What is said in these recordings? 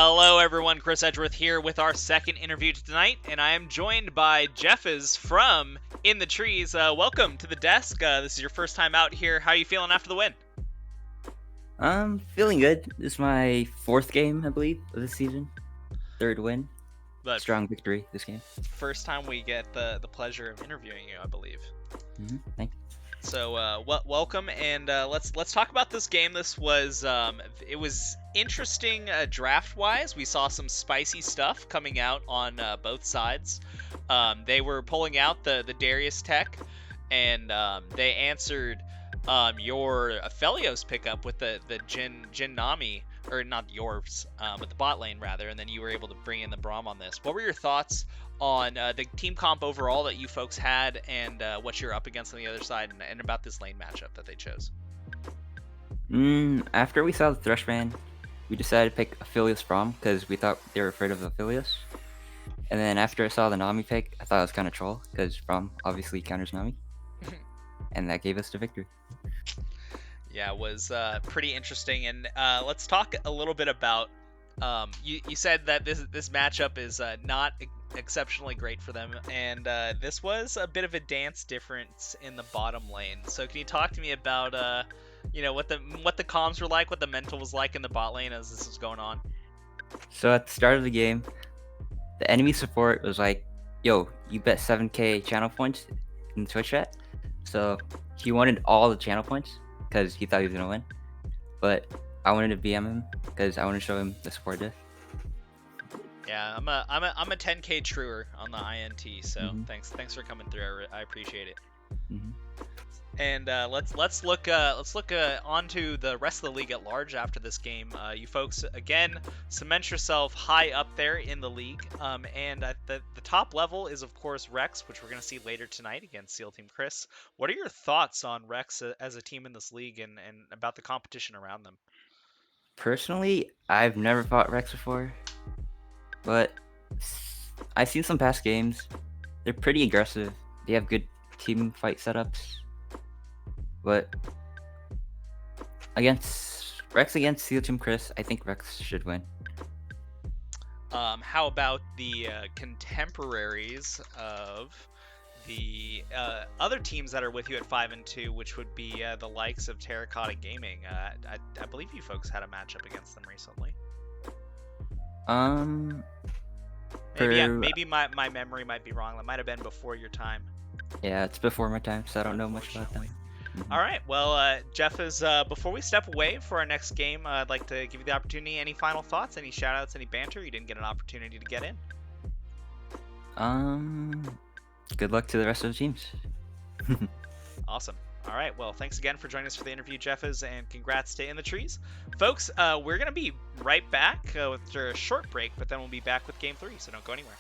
Hello, everyone. Chris Edgeworth here with our second interview tonight, and I am joined by Jeffes from In the Trees. Welcome to the desk. This is your first time out here. How are you feeling after the win? I'm feeling good. This is my fourth game, I believe, of the season. Third win. But Strong victory this game. first time we get the pleasure of interviewing you, I believe. Thank you. So, welcome, and let's talk about this game. This was it was interesting draft-wise. We saw some spicy stuff coming out on both sides. They were pulling out the Darius tech, and they answered your Helios pickup with the Jin Nami, or not yours, but the bot lane rather, and then you were able to bring in the Braum on this. What were your thoughts on the team comp overall that you folks had, and what you're up against on the other side, and about this lane matchup that they chose? After we saw the Threshman, we decided to pick Helios Braum because we thought they were afraid of the Helios. And then after I saw the Nami pick, I thought it was kind of troll because Braum obviously counters Nami. And that gave us the victory. Yeah, it was pretty interesting. And let's talk a little bit about you said that this matchup is not exceptionally great for them, and this was a bit of a dance difference in the bottom lane. So can you talk to me about what the comms were like, what the mental was like in the bot lane as this was going on? So at the start of the game, the enemy support was like, yo, you bet 7k channel points in the Twitch chat. So he wanted all the channel points because he thought he was going to win. But I wanted to BM him because I want to show him the support diff. Yeah, I'm a 10k truer on the INT, so thanks for coming through. I appreciate it. And let's look onto the rest of the league at large after this game. You folks again cement yourself high up there in the league, and at the top level is of course Rex, which we're gonna see later tonight against SEAL Team Chris. What are your thoughts on Rex as a team in this league, and about the competition around them? Personally, I've never fought Rex before, but I've seen some past games. They're pretty aggressive. They have good team fight setups. But against SEAL Team Chris, I think Rex should win. How about the contemporaries of the other teams that are with you at 5-2, which would be the likes of Terracotta Gaming? I believe you folks had a matchup against them recently. Maybe my memory might be wrong. That might have been before your time. Yeah, it's before my time, so I don't know much about them. All right, well, Jeff, before we step away for our next game, I'd like to give you the opportunity. Any final thoughts, any shout-outs, any banter? You didn't get an opportunity to get in. Good luck to the rest of the teams. Awesome. All right, well, thanks again for joining us for the interview, Jeffes, and congrats to In the Trees. Folks, we're going to be right back after a short break, but then we'll be back with Game 3, so don't go anywhere.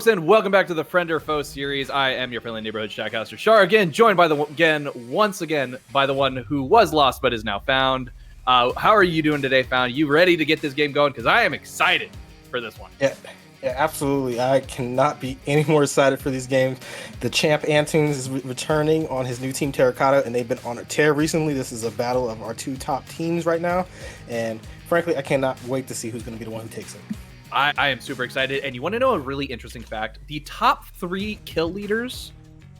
And welcome back to the Friend or Foe series. I am your friendly neighborhood Shackcaster Shar, again joined by once again by the one who was lost but is now found. How are you doing today, Found? You ready to get this game going? Because I am excited for this one. Yeah, absolutely. I cannot be any more excited for these games. The champ Antunes is returning on his new team Terracotta, and they've been on a tear recently. This is a battle of our two top teams right now, and frankly, I cannot wait to see who's going to be the one who takes it. I am super excited, and you want to know a really interesting fact? The top 3 kill leaders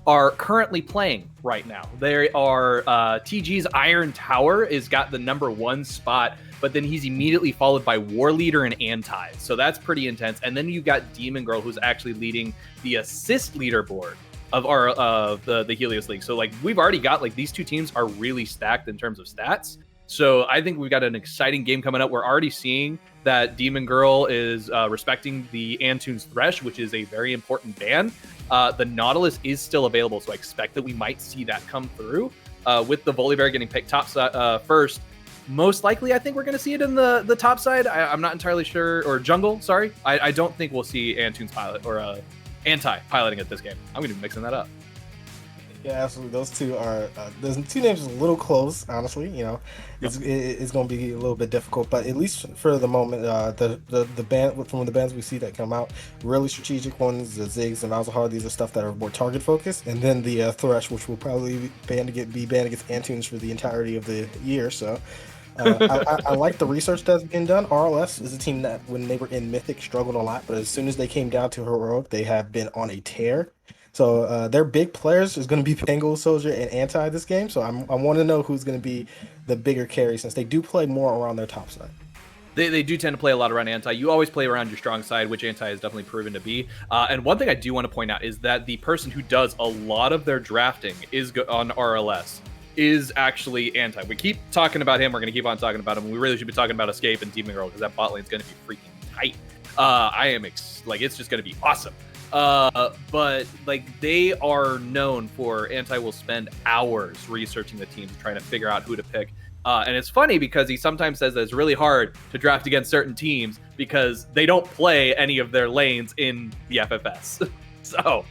are currently playing right now. They are TG's Iron Tower is got the #1 spot, but then he's immediately followed by War Leader and Anti. So that's pretty intense. And then you've got Demon Girl, who's actually leading the assist leaderboard of the Helios League. So like we've already got like these two teams are really stacked in terms of stats. So I think we've got an exciting game coming up. We're already seeing that Demon Girl is respecting the Antunes Thresh, which is a very important ban. The Nautilus is still available, so I expect that we might see that come through. With the Volibear getting picked top first, most likely I think we're going to see it in the top side. I'm not entirely sure, or jungle, sorry. I don't think we'll see Antunes pilot or Anti piloting at this game. I'm going to be mixing that up. Yeah, absolutely. Those two are those two names are a little close, honestly. You know, it's going to be a little bit difficult, but at least for the moment, the band from the bands we see that come out, really strategic ones, the Ziggs and Malzahar, these are stuff that are more target focused, and then the Thresh, which will probably be banned against Antunes for the entirety of the year. So. I like the research that's been done. RLS is a team that, when they were in Mythic, struggled a lot, but as soon as they came down to Heroic, they have been on a tear. So their big players is going to be Pango Soldier and Anti this game. So I want to know who's going to be the bigger carry, since they do play more around their top side. They do tend to play a lot around Anti. You always play around your strong side, which Anti has definitely proven to be. And one thing I do want to point out is that the person who does a lot of their drafting is on RLS. Is actually Anti. We keep talking about him. We're going to keep on talking about him. We really should be talking about Escape and Demon Girl, because that bot lane is going to be freaking tight. I am it's just going to be awesome. But like they are known for Anti will spend hours researching the teams, trying to figure out who to pick. And it's funny because he sometimes says that it's really hard to draft against certain teams because they don't play any of their lanes in the FFS. So.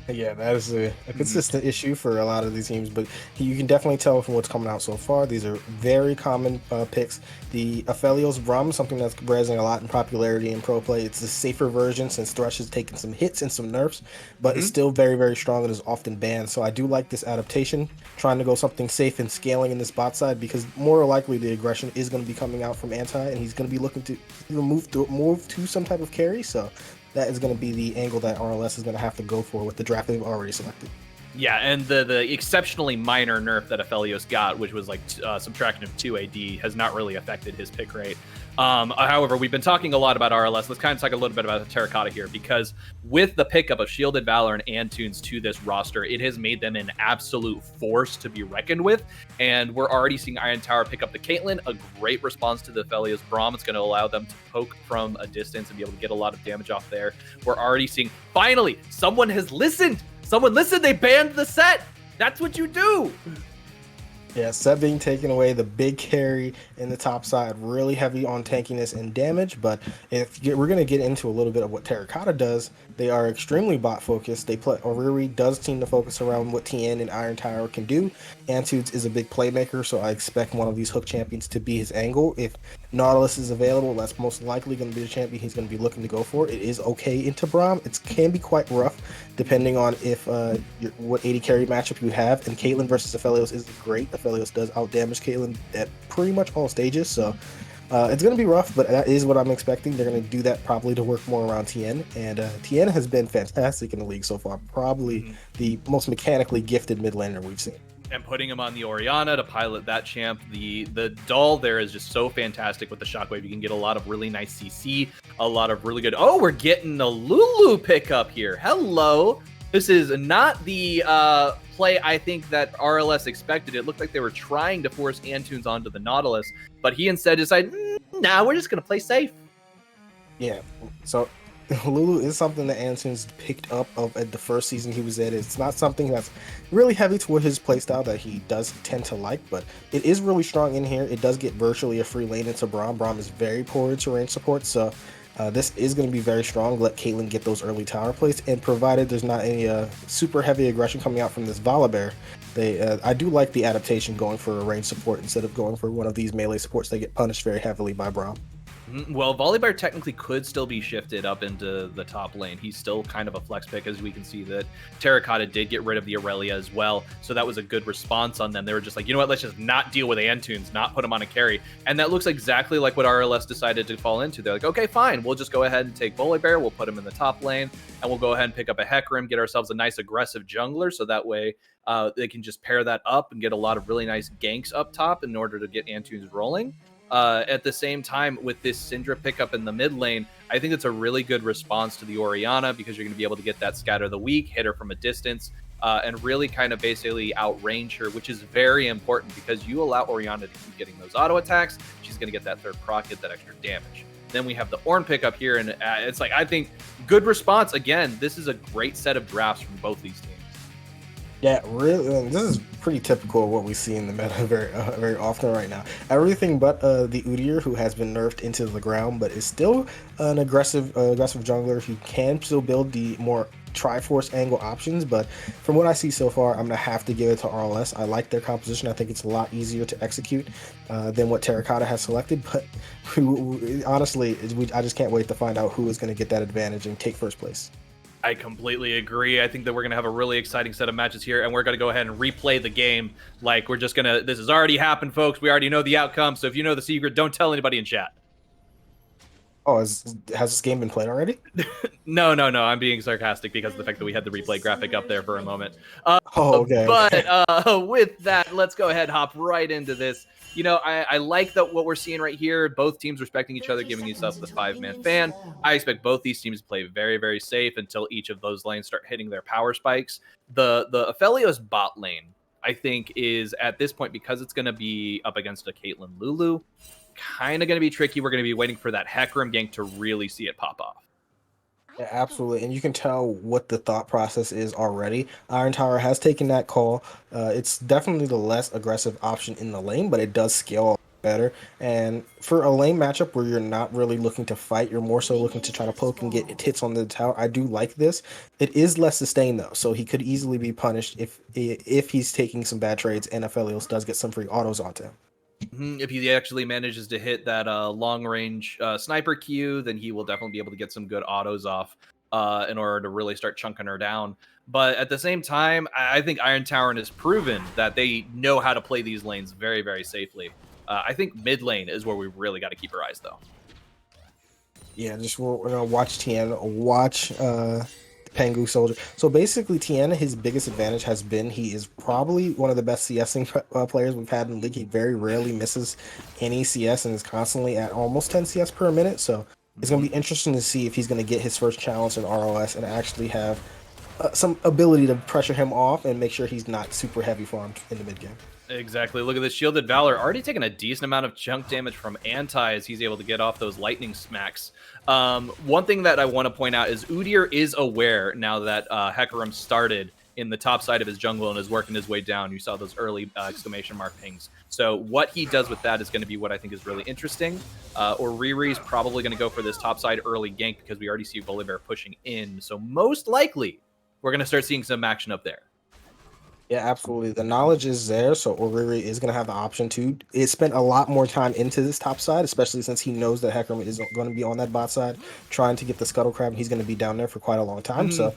Yeah, that is a consistent issue for a lot of these teams, but you can definitely tell from what's coming out so far. These are very common picks. The Helios Brum, something that's rising a lot in popularity in pro play. It's a safer version since Thresh has taken some hits and some nerfs, but it's still very, very strong and is often banned. So I do like this adaptation, trying to go something safe and scaling in this bot side, because more likely the aggression is going to be coming out from Anti, and he's going to be looking to move to some type of carry. So that is going to be the angle that RLS is going to have to go for with the draft they've already selected. Yeah, and the exceptionally minor nerf that Helios got, which was like subtraction of 2 AD, has not really affected his pick rate. However, we've been talking a lot about RLS. Let's kind of talk a little bit about the Terracotta here, because with the pickup of Shielded Valor and Antunes to this roster, it has made them an absolute force to be reckoned with. And we're already seeing Iron Tower pick up the Caitlyn, a great response to the Helios Braum. It's going to allow them to poke from a distance and be able to get a lot of damage off there. We're already seeing, finally, someone has listened. Someone listened, they banned the set. That's what you do. Yeah, Set being taken away, the big carry in the top side, really heavy on tankiness and damage. But we're going to get into a little bit of what Terracotta does. They are extremely bot focused. Oriri does seem to focus around what TN and Iron Tower can do. Antunes is a big playmaker, so I expect one of these hook champions to be his angle. If Nautilus is available, that's most likely going to be the champion he's going to be looking to go for. It is okay into Braum. It can be quite rough depending on if what 80 carry matchup you have. And Caitlyn versus Helios is great. Helios does outdamage Caitlyn at pretty much all stages, so it's going to be rough, but that is what I'm expecting. They're going to do that probably to work more around TN, and TN has been fantastic in the league so far, probably the most mechanically gifted mid laner we've seen. And putting him on the Orianna to pilot that champ, the doll there is just so fantastic with the Shockwave. You can get a lot of really nice CC, a lot of really good... Oh, we're getting a Lulu pickup here. Hello. This is not the play I think that RLS expected. It looked like they were trying to force Antunes onto the Nautilus, but he instead decided, nah, we're just going to play safe. Yeah, so Lulu is something that Antunes picked up at the first season he was at. It's not something that's really heavy toward his playstyle that he does tend to like, but it is really strong in here. It does get virtually a free lane into Braum. Braum is very poor into range support, so This is going to be very strong. Let Caitlyn get those early tower plays, and provided there's not any super heavy aggression coming out from this Volibear, I do like the adaptation going for a range support instead of going for one of these melee supports that get punished very heavily by Braum. Well, Volibear technically could still be shifted up into the top lane. He's still kind of a flex pick, as we can see that Terracotta did get rid of the Aurelia as well. So that was a good response on them. They were just like, you know what, let's just not deal with Antunes, not put him on a carry. And that looks exactly like what RLS decided to fall into. They're like, okay, fine, we'll just go ahead and take Volibear, we'll put him in the top lane, and we'll go ahead and pick up a Hecarim, get ourselves a nice aggressive jungler, so that way they can just pair that up and get a lot of really nice ganks up top in order to get Antunes rolling. At the same time, with this Syndra pickup in the mid lane, I think it's a really good response to the Orianna, because you're going to be able to get that Scatter the Weak, hit her from a distance, and really kind of basically outrange her, which is very important because you allow Orianna to keep getting those auto attacks. She's going to get that third proc, get that extra damage. Then we have the Ornn pickup here, and it's like, I think, good response. Again, this is a great set of drafts from both these teams. Yeah, really, this is pretty typical of what we see in the meta very often right now. Everything but the Udyr, who has been nerfed into the ground, but is still an aggressive jungler who can still build the more Triforce angle options. But from what I see so far, I'm going to have to give it to RLS. I like their composition. I think it's a lot easier to execute than what Terracotta has selected. But honestly, I just can't wait to find out who is going to get that advantage and take first place. I completely agree. I think that we're going to have a really exciting set of matches here, and we're going to go ahead and replay the game. Like, we're just going to, this has already happened, folks. We already know the outcome. So if you know the secret, don't tell anybody in chat. Oh, has this game been played already? No. I'm being sarcastic because of the fact that we had the replay graphic up there for a moment. Okay. But with that, let's go ahead and hop right into this. You know, I like that what we're seeing right here. Both teams respecting each other, giving each other the 5-man fan. I expect both these teams to play very, very safe until each of those lanes start hitting their power spikes. The Helios bot lane, I think, is at this point, because it's going to be up against a Caitlyn Lulu, kind of going to be tricky. We're going to be waiting for that Hecarim gank to really see it pop off. Yeah, absolutely, and you can tell what the thought process is already. Iron Tower has taken that call. It's definitely the less aggressive option in the lane, but it does scale better. And for a lane matchup where you're not really looking to fight, you're more so looking to try to poke and get hits on the tower. I do like this. It is less sustained though, so he could easily be punished if he's taking some bad trades and if Helios does get some free autos onto him. If he actually manages to hit that long-range sniper Q, then he will definitely be able to get some good autos off in order to really start chunking her down. But at the same time, I think Iron Tower has proven that they know how to play these lanes very, very safely. I think mid lane is where we really got to keep our eyes, though. Yeah, just we're gonna watch Tiana, watch Pengu Soldier. So basically, Tiana, his biggest advantage has been he is probably one of the best CSing players we've had in the league. He very rarely misses any CS and is constantly at almost 10 CS per minute. So it's going to be interesting to see if he's going to get his first challenge in RLS and actually have some ability to pressure him off and make sure he's not super heavy farmed in the mid game. Exactly. Look at this Shielded Valor already taking a decent amount of chunk damage from Anti as he's able to get off those lightning smacks. One thing that I want to point out is Udyr is aware now that Hecarim started in the top side of his jungle and is working his way down. You saw those early exclamation mark pings. So what he does with that is going to be what I think is really interesting. Riri's probably going to go for this top side early gank because we already see Volibear pushing in. So most likely we're going to start seeing some action up there. Yeah, absolutely. The knowledge is there, so Oriri is going to have the option to. It spent a lot more time into this top side, especially since he knows that Hecarim is going to be on that bot side, trying to get the Scuttle Crab. He's going to be down there for quite a long time, so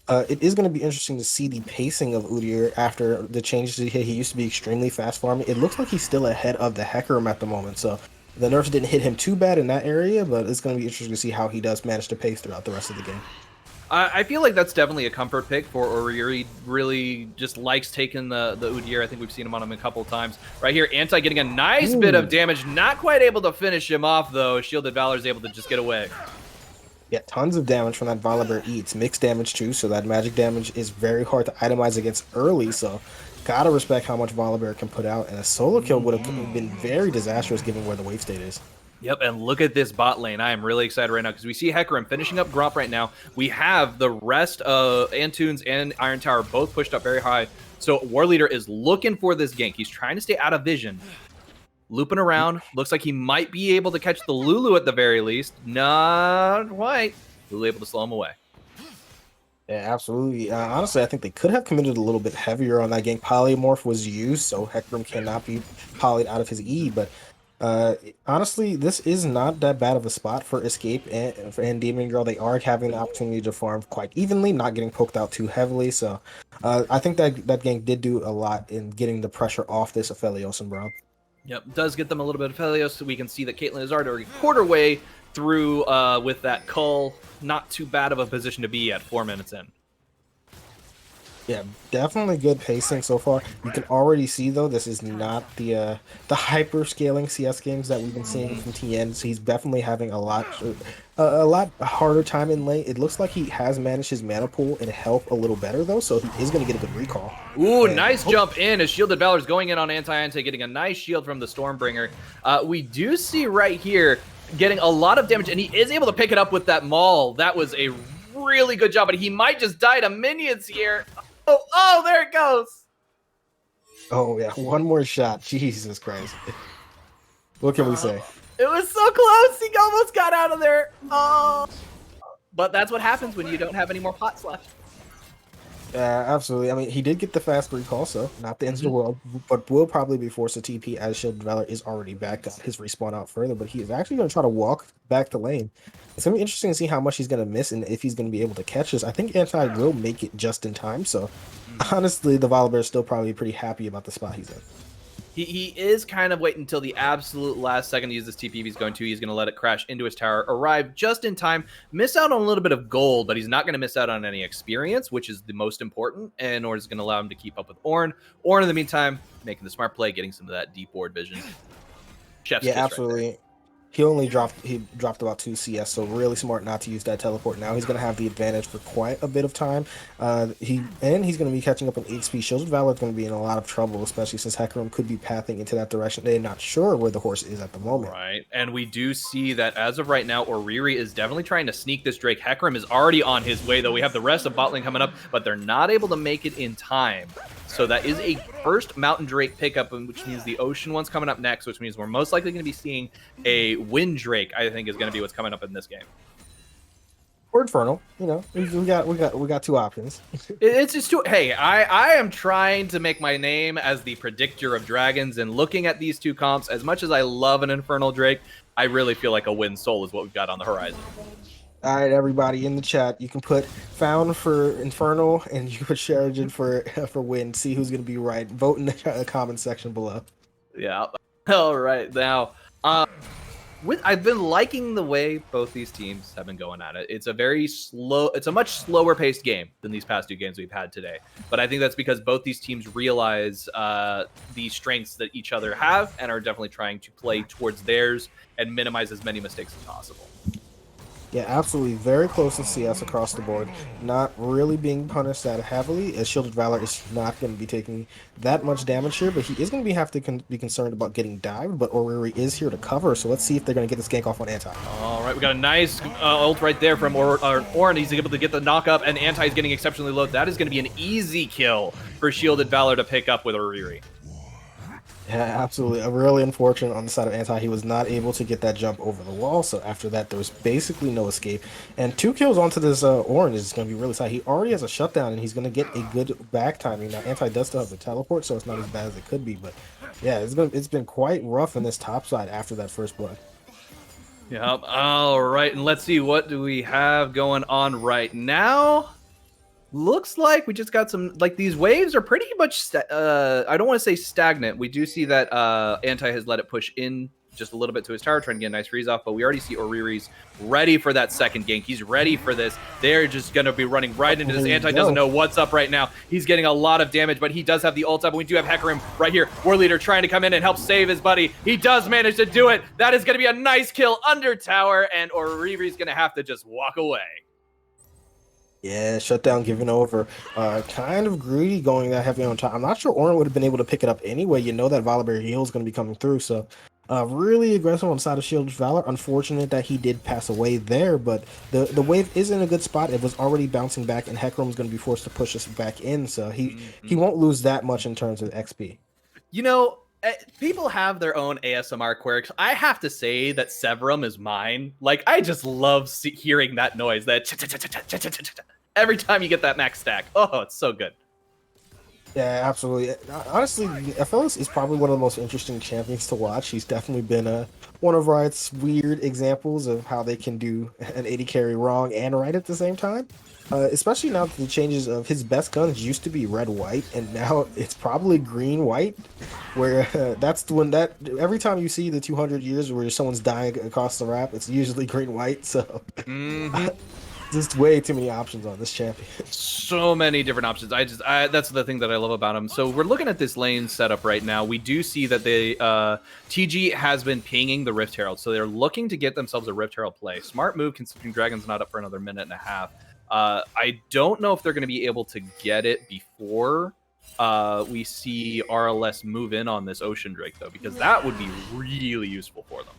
it is going to be interesting to see the pacing of Udyr after the changes he hit. He used to be extremely fast farming. It looks like he's still ahead of the Hecarim at the moment, so the nerfs didn't hit him too bad in that area, but it's going to be interesting to see how he does manage to pace throughout the rest of the game. I feel like that's definitely a comfort pick for Oriri. Really just likes taking the Udyr. I think we've seen him on him a couple of times. Right here, Anti getting a nice bit of damage. Not quite able to finish him off, though. Shielded Valor is able to just get away. Yeah, tons of damage from that Volibear E. It's mixed damage, too, so that magic damage is very hard to itemize against early, so gotta respect how much Volibear can put out, and a solo kill would have been very disastrous given where the wave state is. Yep, and look at this bot lane. I am really excited right now because we see Hecarim finishing up Gromp right now. We have the rest of Antunes and Iron Tower both pushed up very high. So War Leader is looking for this gank. He's trying to stay out of vision. looping around. Looks like he might be able to catch the Lulu at the very least. Not quite. Lulu able to slow him away. Yeah, absolutely. Honestly, I think they could have committed a little bit heavier on that gank. Polymorph was used, so Hecarim cannot be polyed out of his E. But honestly, this is not that bad of a spot for Escape and Demon Girl. They are having the opportunity to farm quite evenly, not getting poked out too heavily. So I think that gank did do a lot in getting the pressure off this Helios and Braum. Yep, does get them a little bit of Helios, so we can see that Caitlyn is already a quarter way through with that cull. Not too bad of a position to be at 4 minutes in. Yeah, definitely good pacing so far. You can already see though this is not the hyper scaling CS games that we've been seeing from TN. So he's definitely having a lot harder time in lane. It looks like he has managed his mana pool and health a little better though, so he is going to get a good recall. Ooh, nice jump in as Shielded Valor's going in on anti-anti, getting a nice shield from the Stormbringer. We do see right here getting a lot of damage, and he is able to pick it up with that maul. That was a really good job, but he might just die to minions here. Oh, there it goes. Oh yeah, one more shot. Jesus Christ. What can we say? It was so close. He almost got out of there. Oh. But that's what happens when you don't have any more pots left. Absolutely. I mean, he did get the fast recall, so not the end of the world, but will probably be forced to TP as Shielded Valor is already back up his respawn out further, but he is actually going to try to walk back to lane. It's going to be interesting to see how much he's going to miss and if he's going to be able to catch this. I think Anti will make it just in time, so honestly, the Volibear is still probably pretty happy about the spot he's in. He is kind of waiting until the absolute last second to use this TP if he's going to. He's going to let it crash into his tower, arrive just in time, miss out on a little bit of gold, but he's not going to miss out on any experience, which is the most important, and or is going to allow him to keep up with Ornn. Ornn, in the meantime, making the smart play, getting some of that deep ward vision. Chef's kiss absolutely. Right, He dropped about 2 CS, so really smart not to use that teleport. Now he's going to have the advantage for quite a bit of time. He's going to be catching up on HP. Shielded Valor is going to be in a lot of trouble, especially since Hecarim could be pathing into that direction. They're not sure where the horse is at the moment. Right, and we do see that as of right now, Oriri is definitely trying to sneak this Drake. Hecarim is already on his way, though. We have the rest of bot lane coming up, but they're not able to make it in time. So that is a first Mountain Drake pickup, which means the Ocean one's coming up next, which means we're most likely going to be seeing a Wind Drake, I think, is going to be what's coming up in this game. Or Infernal, you know, we got 2 options. It's just too. Hey, I am trying to make my name as the predictor of dragons, and looking at these 2 comps, as much as I love an Infernal Drake, I really feel like a Wind Soul is what we've got on the horizon. All right, everybody in the chat, you can put Found for Infernal and you can put Sheridan for Wind. See who's going to be right. Vote in the comment section below. Yeah. All right. Now, I've been liking the way both these teams have been going at it. It's a much slower paced game than these past 2 games we've had today. But I think that's because both these teams realize the strengths that each other have and are definitely trying to play towards theirs and minimize as many mistakes as possible. Yeah, absolutely. Very close in CS across the board. Not really being punished that heavily, as Shielded Valor is not going to be taking that much damage here, but he is going to have to be concerned about getting dived, but Oriri is here to cover, so let's see if they're going to get this gank off on Anti. All right, we got a nice ult right there from Ornn. He's able to get the knock up, and Anti is getting exceptionally low. That is going to be an easy kill for Shielded Valor to pick up with Oriri. Yeah, absolutely. Really unfortunate on the side of Anti. He was not able to get that jump over the wall, so after that, there was basically no escape. And 2 kills onto this Ornn is going to be really tight. He already has a shutdown, and he's going to get a good back timing. Now, Anti does still have the teleport, so it's not as bad as it could be, but yeah, it's been quite rough in this top side after that first blood. Yep. All right, and let's see, what do we have going on right now? Looks like we just got some, like, these waves are pretty much, I don't want to say stagnant. We do see that Anti has let it push in just a little bit to his tower, trying to get a nice freeze off, but we already see Oriri's ready for that second gank. He's ready for this. They're just going to be running right into this. Anti doesn't know what's up right now. He's getting a lot of damage, but he does have the ult up, and we do have Hecarim right here. War Leader trying to come in and help save his buddy. He does manage to do it. That is going to be a nice kill under tower, and Oriri's going to have to just walk away. Yeah, shutdown given over. Kind of greedy going that heavy on top. I'm not sure Ornn would have been able to pick it up anyway. You know that Volibear heal is going to be coming through, so really aggressive on the side of Shielded Valor. Unfortunate that he did pass away there, but the wave is in a good spot. It was already bouncing back, and Hecarim's going to be forced to push us back in, so he won't lose that much in terms of XP. You know, People have their own ASMR quirks. I have to say that Severum is mine. Like, I just love hearing that noise. That every time you get that max stack. Oh, it's so good. Yeah, absolutely. Honestly, FLS is probably one of the most interesting champions to watch. He's definitely been one of Riot's weird examples of how they can do an 80 carry wrong and right at the same time. Especially now that the changes of his best guns used to be red-white, and now it's probably green-white, where that's when that every time you see the 200 years where someone's dying across the map, it's usually green-white. So just way too many options on this champion. So many different options. That's the thing that I love about him. So we're looking at this lane setup right now. We do see that they TG has been pinging the Rift Herald, so they're looking to get themselves a Rift Herald play. Smart move considering Dragon's not up for another minute and a half. I don't know if they're going to be able to get it before we see RLS move in on this Ocean Drake, though, because that would be really useful for them.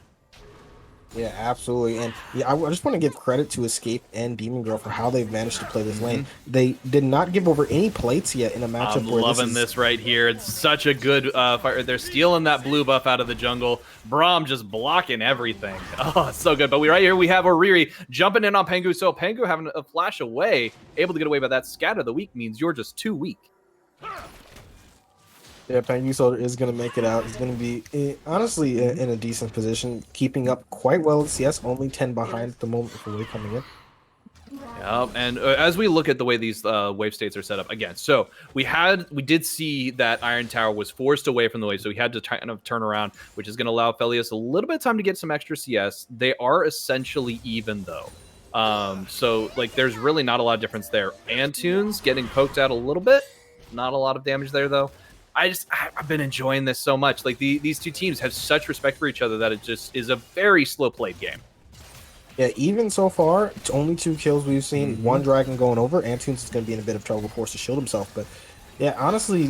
Yeah, absolutely. And yeah, I just want to give credit to Escape and Demon Girl for how they've managed to play this lane. They did not give over any plates yet in a matchup. I'm loving this right here. It's such a good fight. They're stealing that blue buff out of the jungle. Braum just blocking everything. Oh, it's so good. But right here we have Oriri jumping in on Pengu. So Pengu having a flash away, able to get away by that. Scatter the weak means you're just too weak. Yeah, Pengu Soldier is going to make it out. He's going to be, honestly, in a decent position, keeping up quite well at CS, only 10 behind at the moment before they coming in. Yeah, and as we look at the way these wave states are set up, again, so we did see that Iron Tower was forced away from the wave, so we had to kind of turn around, which is going to allow Helios a little bit of time to get some extra CS. They are essentially even, though. So, like, there's really not a lot of difference there. Antunes getting poked out a little bit. Not a lot of damage there, though. I've been enjoying this so much. Like, these two teams have such respect for each other that it just is a very slow-played game. Yeah, even so far, it's only 2 kills we've seen. One Dragon going over. Antunes is going to be in a bit of trouble, forced to shield himself. But yeah, honestly,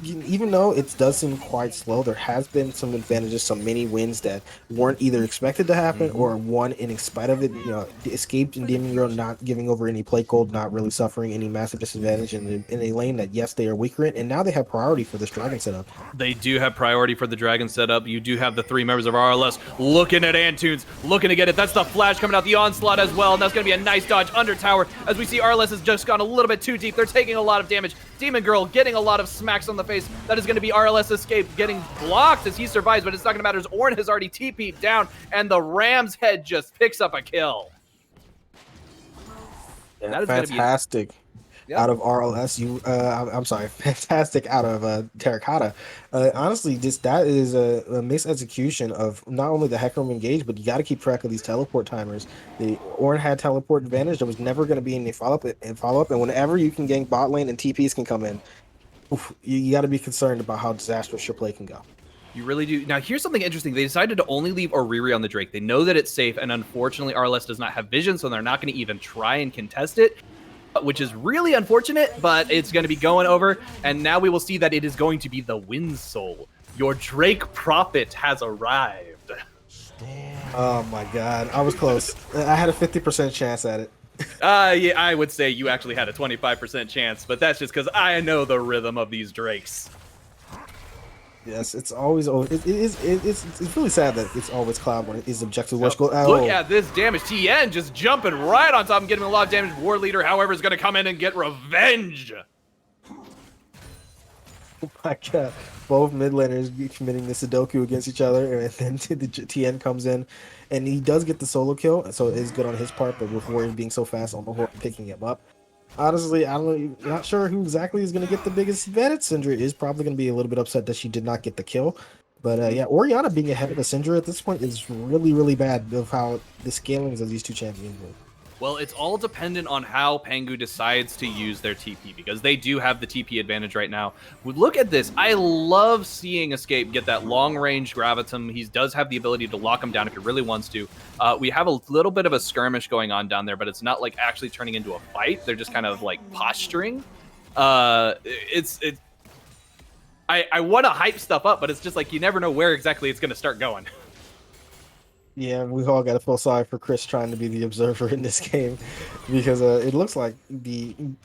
even though it does seem quite slow, there has been some advantages, some mini wins that weren't either expected to happen or won in spite of it. You know, Escaped and Demon Girl not giving over any plate gold, not really suffering any massive disadvantage in a lane that, yes, they are weaker in, and now they have priority for this Dragon setup. They do have priority for the Dragon setup. You do have the 3 members of RLS looking at Antunes, looking to get it. That's the flash coming out, the onslaught as well, and that's going to be a nice dodge under tower. As we see, RLS has just gone a little bit too deep. They're taking a lot of damage. Demon Girl getting a lot of smacks on the face. That is going to be RLS Escape getting blocked as he survives, but it's not going to matter as Ornn has already TP'd down, and the Ram's head just picks up a kill. Yeah, that is fantastic. Out of RLS, I'm sorry, fantastic out of Terracotta. Honestly, that is a misexecution of not only the Hecarim engage, but you got to keep track of these teleport timers. The Ornn had teleport advantage. There was never going to be any follow-up, and whenever you can gank bot lane and TPs can come in, you got to be concerned about how disastrous your play can go. You really do. Now, here's something interesting. They decided to only leave Oriri on the Drake. They know that it's safe, and unfortunately, RLS does not have vision, so they're not going to even try and contest it, which is really unfortunate, but it's going to be going over, and now we will see that it is going to be the Wind Soul. Your Drake Prophet has arrived. Oh my god, I was close. I had a 50% chance at it. Yeah, I would say you actually had a 25% chance, but that's just because I know the rhythm of these Drakes. Yes, it's always it's really sad that it's always Cloud when it is objective. Look at this damage. TN just jumping right on top and getting a lot of damage. War Leader, however, is going to come in and get revenge. Oh my god. Both mid laners committing the Sudoku against each other, and then the TN comes in, and he does get the solo kill, so it is good on his part, but with Warrior being so fast on the horn, picking him up. Honestly, not sure who exactly is going to get the biggest advantage. Syndra is probably going to be a little bit upset that she did not get the kill. But yeah, Orianna being ahead of the Syndra at this point is really, really bad of how the scalings of these two champions are. Well, it's all dependent on how Pengu decides to use their TP, because they do have the TP advantage right now. Look at this. I love seeing Escape get that long-range Gravitum. He does have the ability to lock him down if he really wants to. We have a little bit of a skirmish going on down there, but it's not like actually turning into a fight. They're just kind of like posturing. I want to hype stuff up, but it's just like you never know where exactly it's going to start going. Yeah, we all got to feel sorry for Chris trying to be the observer in this game, because it looks like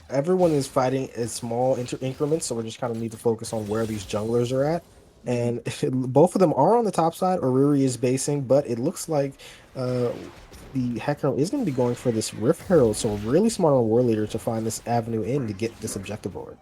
everyone is fighting in small increments, so we just kind of need to focus on where these junglers are at. And both of them are on the top side. Oriri is basing, but it looks like the Hacker is going to be going for this Rift Herald. So really smart on War Leader to find this avenue in to get this objective board.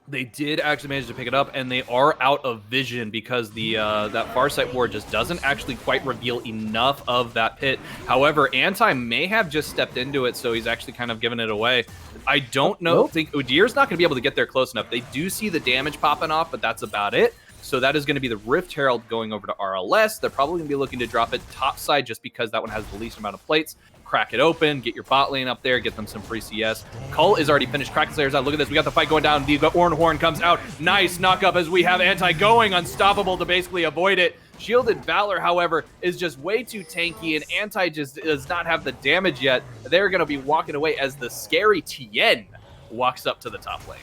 They did actually manage to pick it up, and they are out of vision because the that Farsight ward just doesn't actually quite reveal enough of that pit. However, Anti may have just stepped into it, so he's actually kind of given it away. I don't know. Think Udyr's not going to be able to get there close enough. They do see the damage popping off, but that's about it. So that is going to be the Rift Herald going over to RLS. They're probably going to be looking to drop it topside just because that one has the least amount of plates. Crack it open, get your bot lane up there, get them some free CS. Cull is already finished. Kraken Slayer's out. Look at this. We got the fight going down. The Orn Horn comes out. Nice knock up as we have Anti going unstoppable to basically avoid it. Shielded Valor, however, is just way too tanky, and Anti just does not have the damage yet. They're going to be walking away as the scary Tien walks up to the top lane.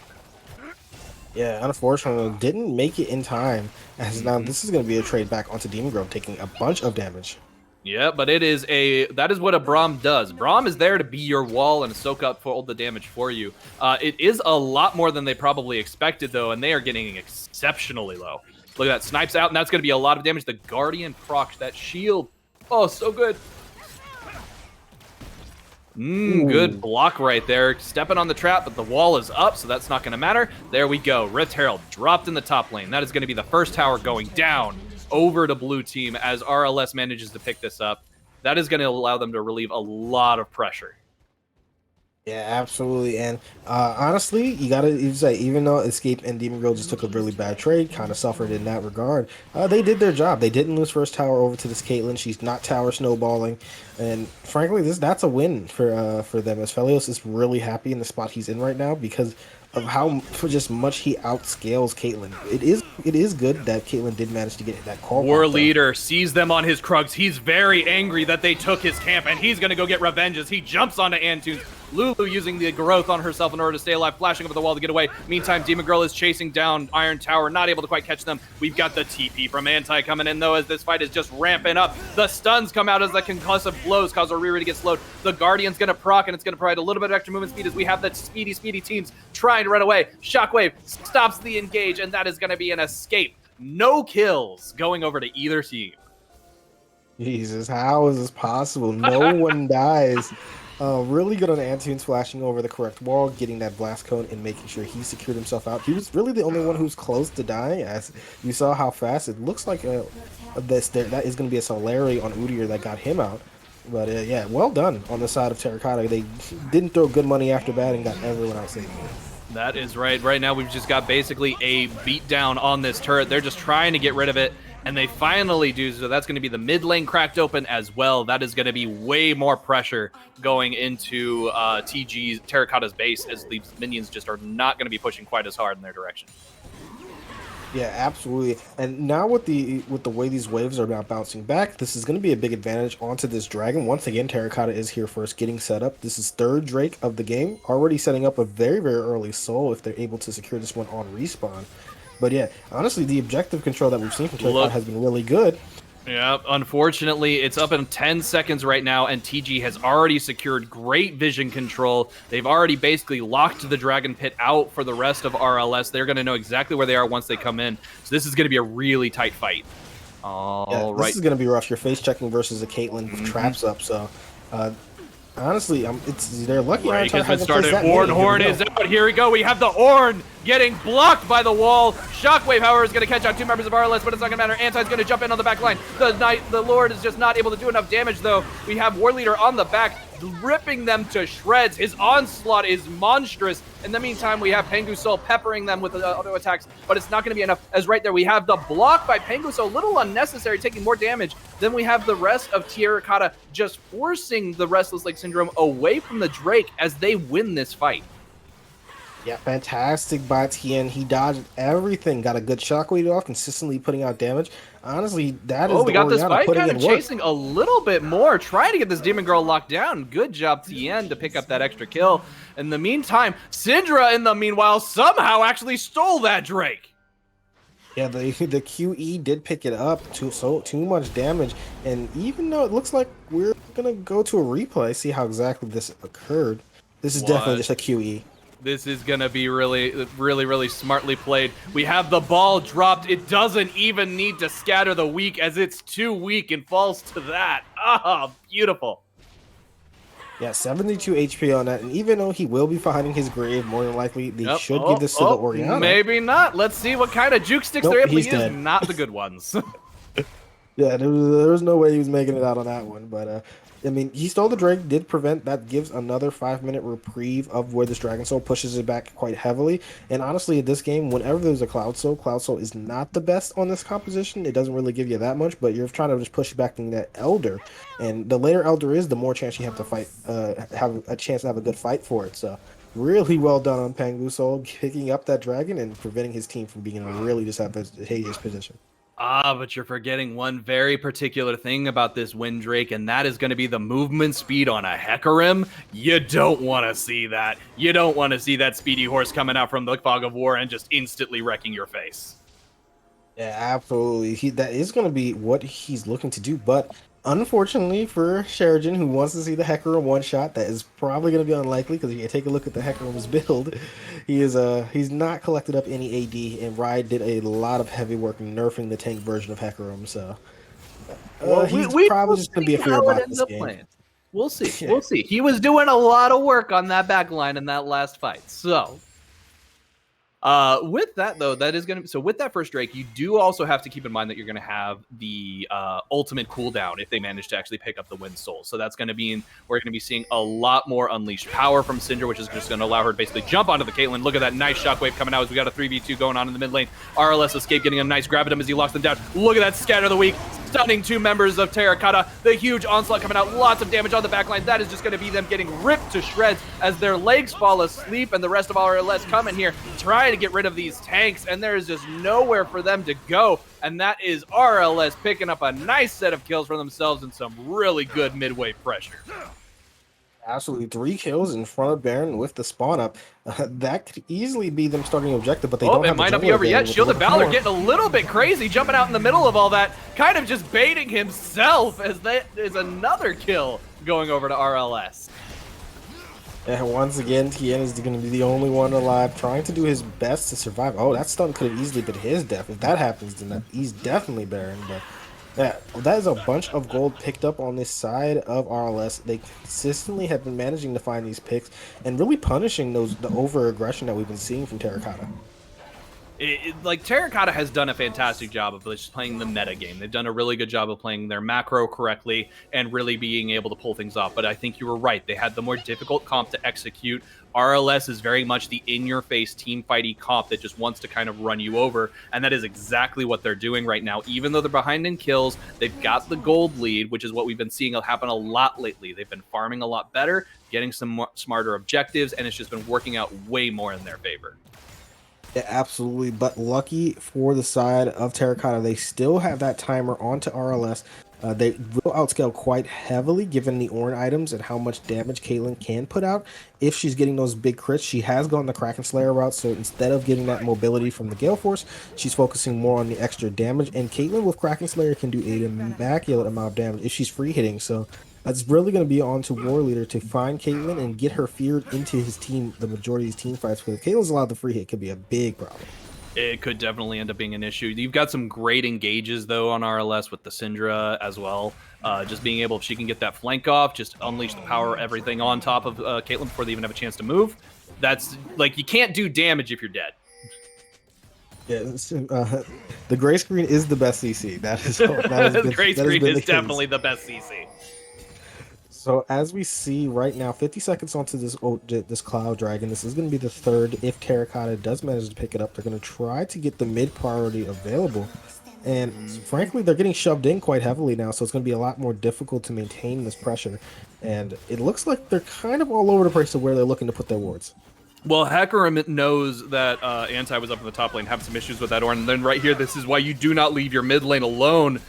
Yeah, unfortunately, didn't make it in time. As now this is going to be a trade back onto Demon Grove, taking a bunch of damage. Yeah, but that is what a Braum does. Braum is there to be your wall and soak up for all the damage for you. It is a lot more than they probably expected, though, and they are getting exceptionally low. Look at that, snipes out, and that's going to be a lot of damage. The Guardian procs, that shield. Oh, so good. Good block right there. Stepping on the trap, but the wall is up, so that's not going to matter. There we go. Rift Herald dropped in the top lane. That is going to be the first tower going down over to blue team as RLS manages to pick this up. That is going to allow them to relieve a lot of pressure. Yeah, absolutely. And honestly, you gotta say, even though Escape and Demon Girl just took a really bad trade, kind of suffered in that regard, they did their job. They didn't lose first tower over to this Caitlyn. She's not tower snowballing, and frankly, that's a win for them. As Helios is really happy in the spot he's in right now because of how just much he outscales Caitlyn. It is good that Caitlyn did manage to get that call. War Leader sees them on his Krugs. He's very angry that they took his camp, and he's going to go get revenge as he jumps onto Antunes. Lulu using the growth on herself in order to stay alive, flashing over the wall to get away. Meantime, Demon Girl is chasing down Iron Tower, not able to quite catch them. We've got the TP from Anti coming in, though, as this fight is just ramping up. The stuns come out as the concussive blows cause Oriri to get slowed. The Guardian's going to proc, and it's going to provide a little bit of extra movement speed as we have the speedy teams trying to run away. Shockwave stops the engage, and that is going to be an escape. No kills going over to either team. Jesus, how is this possible? No one dies. Really good on Antunes flashing over the correct wall, getting that blast cone, and making sure he secured himself out. He was really the only one who's close to dying, as you saw how fast it looks like that is going to be a Solari on Udyr that got him out. But yeah, well done on the side of Terracotta. They didn't throw good money after bad and got everyone out safe. That is right. Right now, we've just got basically a beatdown on this turret. They're just trying to get rid of it, and they finally do. So that's going to be the mid lane cracked open as well. That is going to be way more pressure going into Terracotta's base, as these minions just are not going to be pushing quite as hard in their direction. Yeah, absolutely. And now with the way these waves are now bouncing back, this is going to be a big advantage onto this dragon. Once again, Terracotta is here first, getting set up. This is third Drake of the game, already setting up a very, very early soul if they're able to secure this one on respawn. But yeah, honestly, the objective control that we've seen from Terracotta has been really good. Yeah, unfortunately, it's up in 10 seconds right now, and TG has already secured great vision control. They've already basically locked the Dragon Pit out for the rest of RLS. They're going to know exactly where they are once they come in. So this is going to be a really tight fight. This is going to be rough. You're face checking versus a Caitlyn with traps up, so... honestly, they're lucky. Break has been started. Horn is out. Here we go. We have the Orn getting blocked by the wall. Shockwave, however, is going to catch out two members of RLS, but it's not going to matter. Anti's going to jump in on the back line. The Lord is just not able to do enough damage, though. We have War Leader on the back, ripping them to shreds. His onslaught is monstrous. In the meantime, we have Pengu Soul peppering them with auto attacks, but it's not going to be enough. As right there, we have the block by Pengu Soul, a little unnecessary, taking more damage. Then we have the rest of Terracotta just forcing the Restless Leg Syndrome away from the Drake as they win this fight. Yeah, fantastic by Tien. He dodged everything, got a good shockwave off, consistently putting out damage. Honestly, that is we got this fight kind of chasing a little bit more, trying to get this Demon Girl locked down. Good job, Tien, to pick up that extra kill. In the meantime, Syndra, in the meanwhile, somehow actually stole that Drake. Yeah, the QE did pick it up, too much damage. And even though it looks like we're going to go to a replay, see how exactly this occurred, this is definitely just a QE. This is going to be really, really, really smartly played. We have the ball dropped. It doesn't even need to scatter the weak as it's too weak and falls to that. Ah, beautiful. Yeah, 72 HP on that, and even though he will be finding his grave, more than likely, they should give this to the Oriana. Maybe not. Let's see what kind of juke sticks they're able to use. Dead. Not the good ones. Yeah, there was no way he was making it out on that one, but I mean, he stole the Drake, did prevent, that gives another 5-minute reprieve of where this Dragon Soul pushes it back quite heavily. And honestly, at this game, whenever there's a Cloud Soul is not the best on this composition. It doesn't really give you that much, but you're trying to just push back in that Elder. And the later Elder is, the more chance you have to fight, have a chance to have a good fight for it. So really well done on Pengu Soul, picking up that Dragon and preventing his team from being in a really disadvantageous position. Ah, but you're forgetting one very particular thing about this Windrake, and that is going to be the movement speed on a Hecarim. You don't want to see that. You don't want to see that speedy horse coming out from the Fog of War and just instantly wrecking your face. Yeah, absolutely. That is going to be what he's looking to do, but unfortunately for Sheridan, who wants to see the Hecarim one-shot, that is probably going to be unlikely, because if you take a look at the Hecarim's build, he's not collected up any AD, and Riot did a lot of heavy work nerfing the tank version of Hecarim, so he's probably just going to be a fear about this game. Playing. We'll see. Yeah. We'll see. He was doing a lot of work on that back line in that last fight, so... with that though, that is going to, so with that first Drake, you do also have to keep in mind that you're going to have the ultimate cooldown if they manage to actually pick up the Wind Soul. So that's going to be we're going to be seeing a lot more unleashed power from Syndra, which is just going to allow her to basically jump onto the Caitlyn. Look at that nice shockwave coming out as we got a 3v2 going on in the mid lane. RLS Escape getting a nice grab at him as he locks them down. Look at that scatter of the weak, stunning 2 members of Terracotta. The huge onslaught coming out, lots of damage on the backline. That is just going to be them getting ripped to shreds as their legs fall asleep, and the rest of RLS come in here trying to get rid of these tanks, and there is just nowhere for them to go, and that is RLS picking up a nice set of kills for themselves and some really good midway pressure. Absolutely, 3 kills in front of Baron with the spawn up. That could easily be them starting objective, but they don't have it might not be over yet. Shielded Valor getting a little bit crazy, jumping out in the middle of all that, kind of just baiting himself, as that is another kill going over to RLS. And once again, Tien is going to be the only one alive, trying to do his best to survive. Oh, that stun could have easily been his death. If that happens, then he's definitely Baron. But that is a bunch of gold picked up on this side of RLS. They consistently have been managing to find these picks and really punishing the over-aggression that we've been seeing from Terracotta. Like, Terracotta has done a fantastic job of just playing the meta game. They've done a really good job of playing their macro correctly and really being able to pull things off. But I think you were right. They had the more difficult comp to execute. RLS is very much the in-your-face team fighty comp that just wants to kind of run you over, and that is exactly what they're doing right now. Even though they're behind in kills, they've got the gold lead, which is what we've been seeing happen a lot lately. They've been farming a lot better, getting some more smarter objectives, and it's just been working out way more in their favor. Yeah, absolutely, but lucky for the side of Terracotta, they still have that timer onto RLS. They will outscale quite heavily given the Ornn items and how much damage Caitlyn can put out. If she's getting those big crits, she has gone the Kraken Slayer route, so instead of getting that mobility from the Gale Force, she's focusing more on the extra damage, and Caitlyn with Kraken Slayer can do an immaculate amount of damage if she's free hitting, so that's really going to be on to War Leader to find Caitlyn and get her feared into his team, the majority of his team fights, because if Caitlyn's allowed the free hit, could be a big problem. It could definitely end up being an issue. You've got some great engages, though, on RLS with the Syndra as well. Just being able, if she can get that flank off, just unleash the power, everything on top of Caitlyn before they even have a chance to move. That's, like, you can't do damage if you're dead. Yeah, the gray screen is the best CC. The gray screen is definitely the best CC. So as we see right now, 50 seconds onto this Cloud Dragon, this is going to be the third. If Terracotta does manage to pick it up, they're going to try to get the mid priority available. And frankly, they're getting shoved in quite heavily now, so it's going to be a lot more difficult to maintain this pressure. And it looks like they're kind of all over the place of where they're looking to put their wards. Well, Hecarim knows that Anti was up in the top lane, having some issues with that Ornn. And then right here, this is why you do not leave your mid lane alone.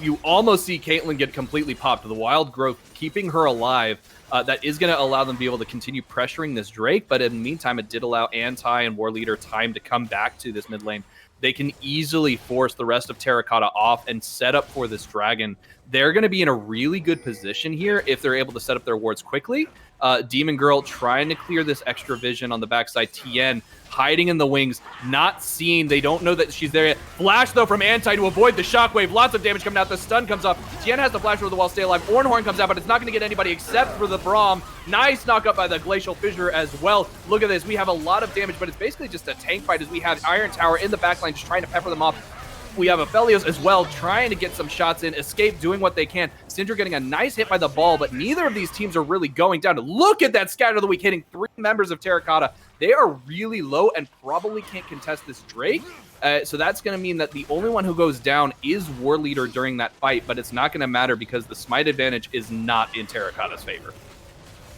You almost see Caitlyn get completely popped. The wild growth keeping her alive. That is going to allow them to be able to continue pressuring this Drake. But in the meantime, it did allow Anti and War Leader time to come back to this mid lane. They can easily force the rest of Terracotta off and set up for this dragon. they're going to be in a really good position here if they're able to set up their wards quickly. Demon Girl trying to clear this extra vision on the backside. Tien hiding in the wings, not seen. They don't know that she's there yet. Flash, though, from Anti to avoid the shockwave. Lots of damage coming out. The stun comes off. Tien has the flash over the wall, stay alive. Ornhorn comes out, but it's not going to get anybody except for the Braum. Nice knock up by the Glacial Fissure as well. Look at this. We have a lot of damage, but it's basically just a tank fight as we have Iron Tower in the backline just trying to pepper them off. We have a Helios as well, trying to get some shots in. Escape doing what they can. Syndra getting a nice hit by the ball, but neither of these teams are really going down. Look at that scatter of the week hitting 3 members of Terracotta. They are really low and probably can't contest this Drake. So that's going to mean that the only one who goes down is War Leader during that fight, but it's not going to matter because the smite advantage is not in Terracotta's favor.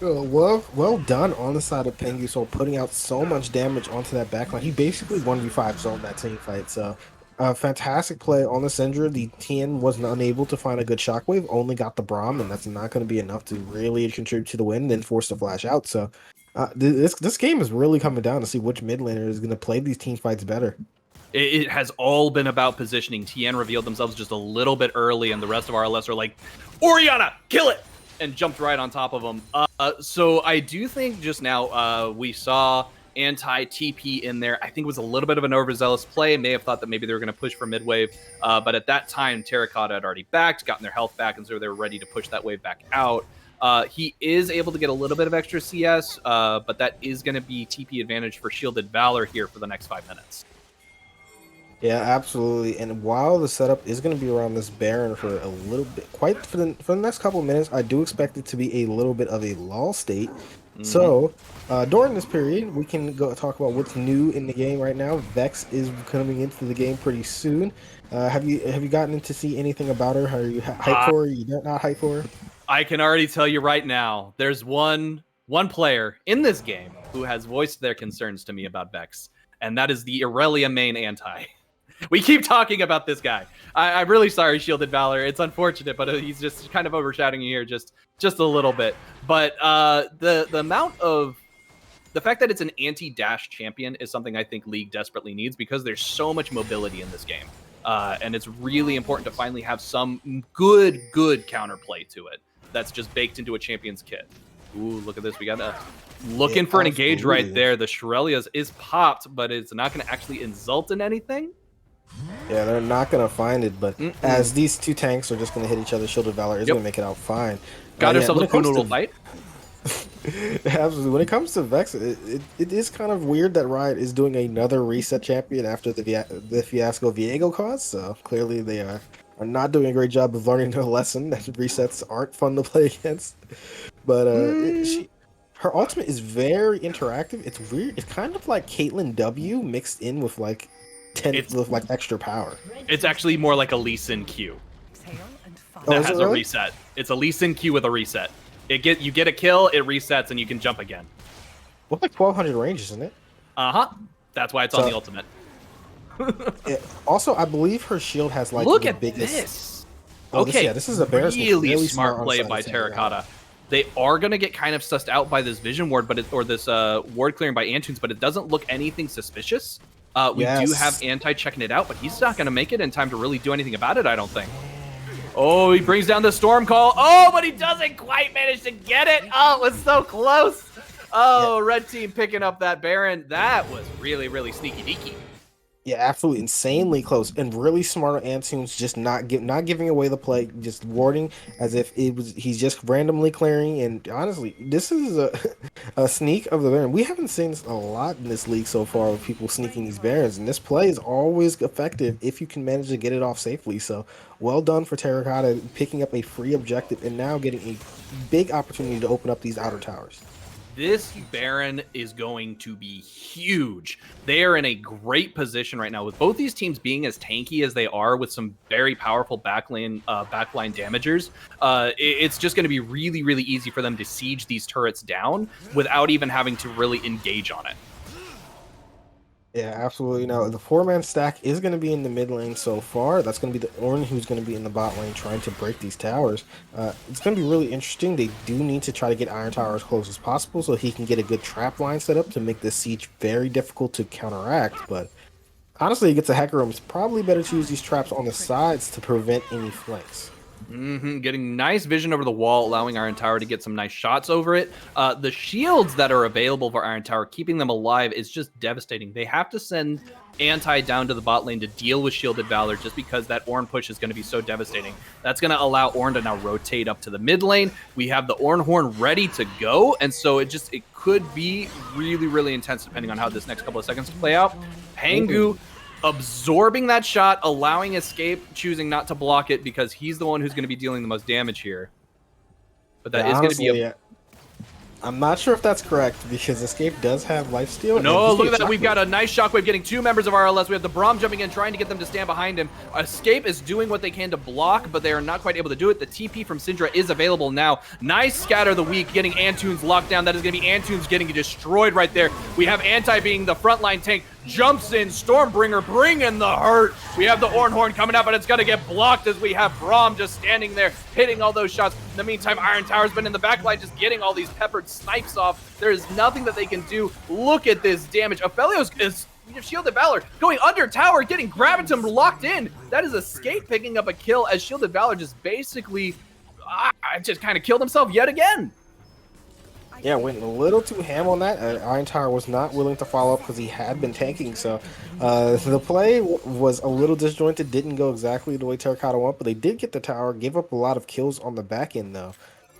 Well done on the side of Pengu, so putting out so much damage onto that backline. He basically 1v5 zoned that team fight, so fantastic play on the Syndra. The Tien was unable to find a good shockwave, only got the Braum, and that's not going to be enough to really contribute to the win, then forced to flash out. So this game is really coming down to see which mid laner is going to play these team fights better. It has all been about positioning. Tien revealed themselves just a little bit early, and the rest of RLS are like, Orianna, kill it! And jumped right on top of them. So I do think just now we saw anti-TP in there. I think it was a little bit of an overzealous play. May have thought that maybe they were going to push for mid-wave. But at that time, Terracotta had already backed, gotten their health back, and so they were ready to push that wave back out. He is able to get a little bit of extra CS, but that is going to be TP advantage for Shielded Valor here for the next 5 minutes. Yeah, absolutely. And while the setup is going to be around this Baron for a little bit, for the next couple of minutes, I do expect it to be a little bit of a lull state. So during this period, we can go talk about what's new in the game right now. Vex is coming into the game pretty soon. Have you gotten to see anything about her? Are you hyped for her? Are you not hyped for her? I can already tell you right now, there's one player in this game who has voiced their concerns to me about Vex, and that is the Irelia main Anti. We keep talking about this guy. I'm really sorry, Shielded Valor. It's unfortunate, but he's just kind of overshadowing you here just a little bit. But the amount of the fact that it's an anti-dash champion is something I think League desperately needs because there's so much mobility in this game. And it's really important to finally have some good counterplay to it that's just baked into a champion's kit. Ooh, look at this. We got looking for an engage right there. The Shurelias is popped, but it's not going to actually insult in anything. Yeah, they're not going to find it, but as these two tanks are just going to hit each other, Shielded Valor is going to make it out fine. Got herself a cool little fight. Absolutely. When it comes to Vex, it is kind of weird that Riot is doing another reset champion after the fiasco Viego caused, so clearly they are not doing a great job of learning their lesson that resets aren't fun to play against. But her ultimate is very interactive. It's weird. It's kind of like Caitlyn W mixed in with like extra power. It's actually more like a Lee Sin Q that has a reset. It's a Lee Sin Q with a reset. You get a kill, it resets, and you can jump again. Well, like 1200 range, isn't it? That's why it's on the ultimate. Also, I believe her shield has like look the at biggest. This. This is a really smart play by Terracotta. They are going to get kind of sussed out by this vision ward, or this ward clearing by Antunes, but it doesn't look anything suspicious. We do have Anti checking it out, but he's not going to make it in time to really do anything about it, I don't think. Oh, he brings down the Storm Call. Oh, but he doesn't quite manage to get it. Oh, it was so close. Oh, yeah. Red team picking up that Baron. That was really, really sneaky deaky. Yeah, absolutely insanely close and really smart on Antunes, just not giving away the play, just warding as if he's just randomly clearing. And honestly, this is a sneak of the Baron. We haven't seen this a lot in this league so far with people sneaking these Barons, and this play is always effective if you can manage to get it off safely. So well done for Terracotta picking up a free objective and now getting a big opportunity to open up these outer towers. This Baron is going to be huge. They are in a great position right now with both these teams being as tanky as they are with some very powerful backline damagers. It's just going to be really, really easy for them to siege these turrets down without even having to really engage on it. Yeah, absolutely. Now, the 4-man stack is going to be in the mid lane so far. That's going to be the Ornn who's going to be in the bot lane trying to break these towers. It's going to be really interesting. They do need to try to get Iron Tower as close as possible so he can get a good trap line set up to make this siege very difficult to counteract. But honestly, against a Hacker Room, it's probably better to use these traps on the sides to prevent any flanks. Getting nice vision over the wall, allowing Iron Tower to get some nice shots over it. The shields that are available for Iron Tower, keeping them alive is just devastating. They have to send Anti down to the bot lane to deal with Shielded Valor just because that Ornn push is going to be so devastating. That's going to allow Ornn to now rotate up to the mid lane. We have the Ornn Horn ready to go, and so it could be really, really intense depending on how this next couple of seconds play out. Pangu absorbing that shot, allowing escape, choosing not to block it because he's the one who's going to be dealing the most damage here. But that is going to be I'm not sure if that's correct because Escape does have lifesteal. No, look at that. We've got a nice shockwave getting 2 members of RLS. We have the Braum jumping in, trying to get them to stand behind him. Escape is doing what they can to block, but they are not quite able to do it. The TP from Syndra is available now. Nice scatter the weak, getting Antunes locked down. That is going to be Antunes getting destroyed right there. We have Anti being the frontline tank. Jumps in, Stormbringer, bring in the hurt. We have the Ornn Horn coming out, but it's going to get blocked as we have Braum just standing there, hitting all those shots. In the meantime, Iron Tower's been in the backline, just getting all these peppered snipes off. There is nothing that they can do. Look at this damage. Helios is Shielded Valor going under tower, getting Gravitum locked in. That is Escape picking up a kill as Shielded Valor just basically just kind of killed himself yet again. Yeah, went a little too ham on that. Iron Tower was not willing to follow up because he had been tanking. So the play was a little disjointed, didn't go exactly the way Terracotta wanted, but they did get the tower, gave up a lot of kills on the back end though.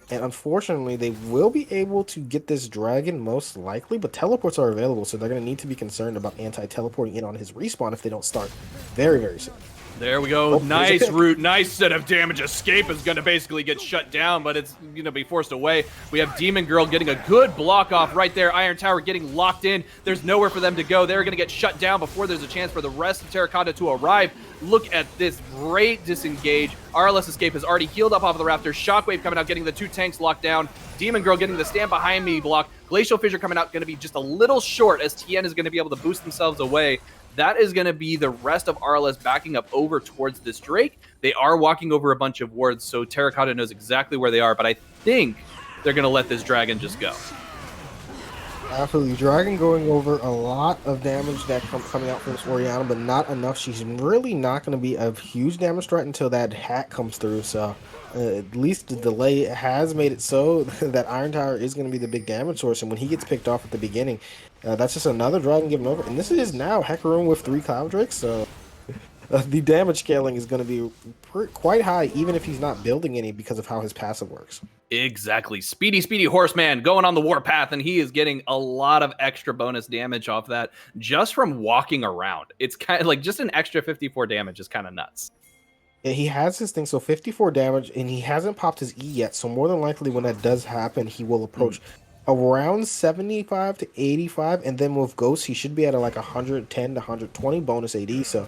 And unfortunately, they will be able to get this dragon most likely, but teleports are available, so they're going to need to be concerned about Anti-teleporting in on his respawn if they don't start very, very soon. There we go. Nice route. Nice set of damage. Escape is going to basically get shut down, but it's going to be forced away. We have Demon Girl getting a good block off right there. Iron Tower getting locked in. There's nowhere for them to go. They're going to get shut down before there's a chance for the rest of Terracotta to arrive. Look at this great disengage. RLS Escape has already healed up off of the rafters. Shockwave coming out, getting the 2 tanks locked down. Demon Girl getting the stand behind me block. Glacial Fissure coming out, going to be just a little short as TN is going to be able to boost themselves away. That is going to be the rest of RLS backing up over towards this Drake. They are walking over a bunch of wards, so Terracotta knows exactly where they are, but I think they're going to let this dragon just go. Absolutely. Dragon going over a lot of damage that coming out from this Orianna, but not enough. She's really not going to be a huge damage threat until that hat comes through, so at least the delay has made it so that Iron Tower is going to be the big damage source, and when he gets picked off at the beginning, that's just another dragon given over. And this is now Hecarim with 3 Cloud Drakes, so the damage scaling is going to be quite high, even if he's not building any because of how his passive works. Exactly. Speedy Horseman going on the warpath, and he is getting a lot of extra bonus damage off that just from walking around. It's kind of like just an extra 54 damage is kind of nuts. Yeah, he has his thing, so 54 damage, and he hasn't popped his E yet, so more than likely when that does happen, he will approach around 75 to 85, and then with Ghost, he should be at like 110 to 120 bonus AD, so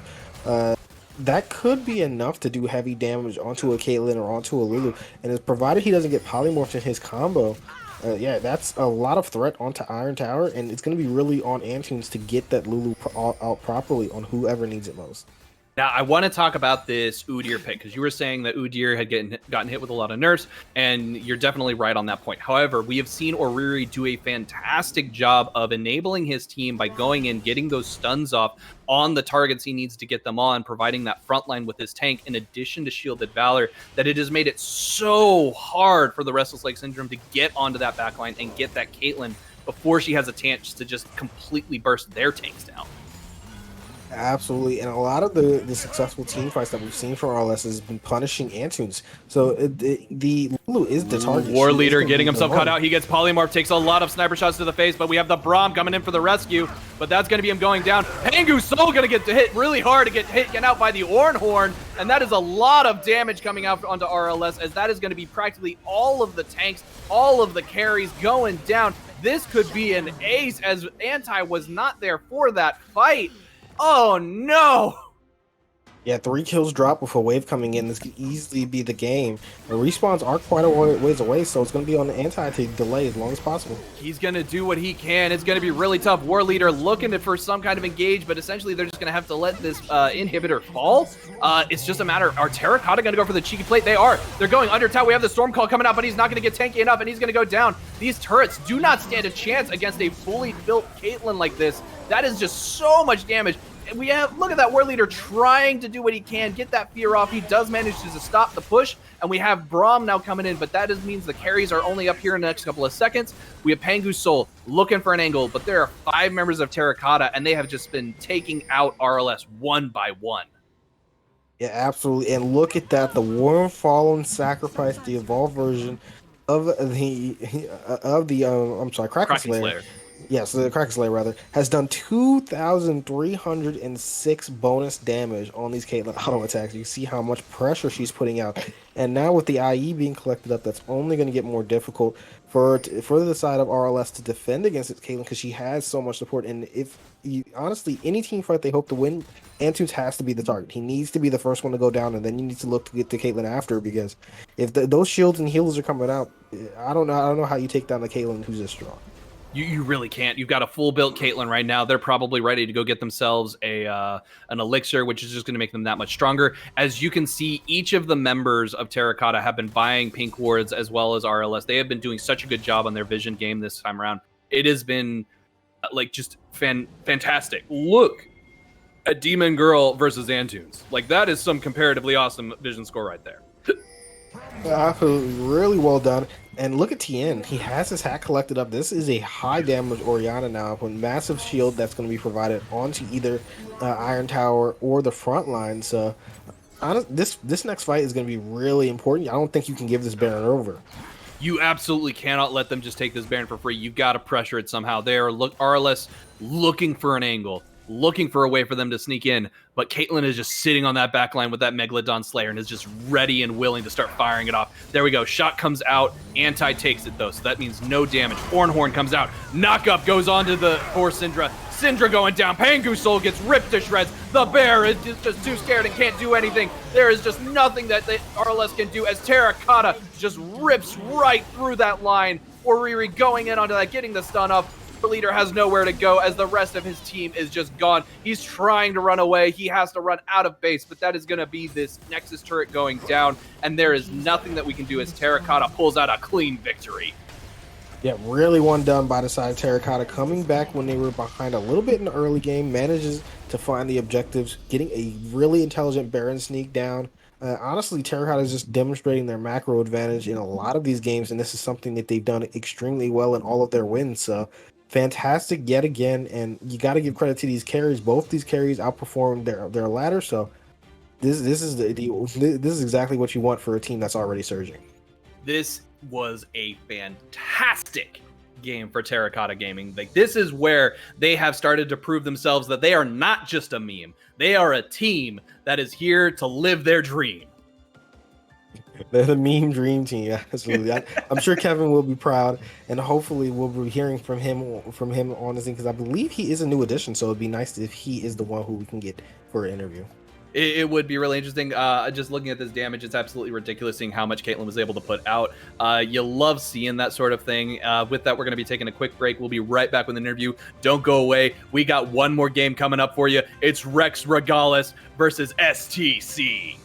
that could be enough to do heavy damage onto a Caitlyn or onto a Lulu, and it's provided he doesn't get polymorphed in his combo. Yeah, that's a lot of threat onto Iron Tower, and it's going to be really on Antunes to get that Lulu out properly on whoever needs it most. Now, I want to talk about this Udyr pick, because you were saying that Udyr had gotten hit with a lot of nerfs, and you're definitely right on that point. However, we have seen Oriri do a fantastic job of enabling his team by going in, getting those stuns off on the targets he needs to get them on, providing that front line with his tank, in addition to Shielded Valor, that it has made it so hard for the Restless Leg Syndrome to get onto that backline and get that Caitlyn before she has a chance to just completely burst their tanks down. Absolutely, and a lot of the successful team fights that we've seen from RLS has been punishing Antunes. So the Lulu is the target. War Leader getting himself cut out. He gets polymorph, takes a lot of sniper shots to the face, but we have the Braum coming in for the rescue, but that's going to be him going down. Pangu's Soul going to get hit really hard to get taken out by the Ornn Horn, and that is a lot of damage coming out onto RLS, as that is going to be practically all of the tanks, all of the carries going down. This could be an ace, as Anti was not there for that fight. Oh no! Yeah, 3 kills drop with a wave coming in. This could easily be the game. The respawns are quite a ways away, so it's going to be on the Anti to delay as long as possible. He's going to do what he can. It's going to be really tough. War Leader looking for some kind of engage, but essentially they're just going to have to let this inhibitor fall. It's just a matter, are Terracotta going to go for the cheeky plate? They are. They're going under tower. We have the Storm Call coming out, but he's not going to get tanky enough, and he's going to go down. These turrets do not stand a chance against a fully built Caitlyn like this. That is just so much damage. we have, look at that War Leader trying to do what he can, get that fear off. He does manage to stop the push, and we have Braum now coming in, but that just means the carries are only up here in the next couple of seconds. We have Pangu Soul looking for an angle, but there are 5 members of Terracotta, and they have just been taking out RLS one by one. Yeah, absolutely. And look at that. The Worm Fallen Sacrifice, the evolved version of the Kraken Slayer. Yes, the Kraken Slayer rather has done 2,306 bonus damage on these Caitlyn auto attacks. You see how much pressure she's putting out, and now with the IE being collected up, that's only going to get more difficult for the side of RLS to defend against it, Caitlyn, because she has so much support. And if you, honestly, any team fight they hope to win, Antunes has to be the target. He needs to be the first one to go down, and then you need to look to get to Caitlyn after, because if those shields and heals are coming out, I don't know how you take down the Caitlyn who's this strong. You really can't. You've got a full built Caitlyn right now. They're probably ready to go get themselves an elixir, which is just going to make them that much stronger. As you can see, each of the members of Terracotta have been buying pink wards as well as RLS. They have been doing such a good job on their vision game this time around. It has been like just fantastic. Look at Demon Girl versus Antunes. Like, that is some comparatively awesome vision score right there. Absolutely, really well done. And look at Tien. He has his hat collected up. This is a high damage Orianna now with massive shield that's going to be provided onto either Iron Tower or the front line. So this next fight is going to be really important. I don't think you can give this Baron over. You absolutely cannot let them just take this Baron for free. You've got to pressure it somehow. They are RLS looking for an angle, looking for a way for them to sneak in, but Caitlyn is just sitting on that back line with that Megalodon Slayer and is just ready and willing to start firing it off. There we go. Shot comes out. Anti takes it, though, so that means no damage. Horn comes out. Knockup goes on to the poor Syndra. Syndra going down. Pangu Soul gets ripped to shreds. The bear is just too scared and can't do anything. There is just nothing that the RLS can do as Terracotta just rips right through that line. Oriri going in onto that, getting the stun up. Leader has nowhere to go as the rest of his team is just gone. He's trying to run away. He has to run out of base, but that is going to be this Nexus turret going down, and there is nothing that we can do as Terracotta pulls out a clean victory. Yeah, really one done by the side of Terracotta, coming back when they were behind a little bit in the early game, manages to find the objectives, getting a really intelligent Baron sneak down. Honestly, Terracotta is just demonstrating their macro advantage in a lot of these games, and this is something that they've done extremely well in all of their wins. So fantastic yet again, and you got to give credit to these carries. Both these carries outperformed their ladder, so this is exactly what you want for a team that's already surging. This was a fantastic game for Terracotta Gaming. Like, this is where they have started to prove themselves that they are not just a meme. They are a team that is here to live their dream. They're the meme dream team, absolutely. I'm sure Kevin will be proud, and hopefully we'll be hearing from him on this thing, because I believe he is a new addition, so it'd be nice if he is the one who we can get for an interview. It would be really interesting. Just looking at this damage, it's absolutely ridiculous seeing how much Caitlyn was able to put out. You love seeing that sort of thing. With that, we're going to be taking a quick break. We'll be right back with an interview. Don't go away. We got one more game coming up for you. It's Rex Regalis versus STC.